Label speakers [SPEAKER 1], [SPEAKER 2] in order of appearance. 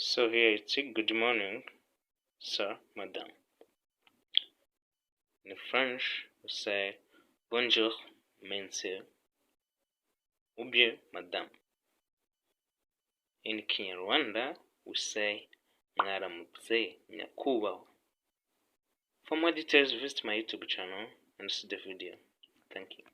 [SPEAKER 1] So here it's good morning, sir, madam. In French, we say bonjour, monsieur, ou bien madame. In Kinyarwanda, we say mwaramutse, nyakubahwa. For more details, visit my YouTube channel and see the video. Thank you.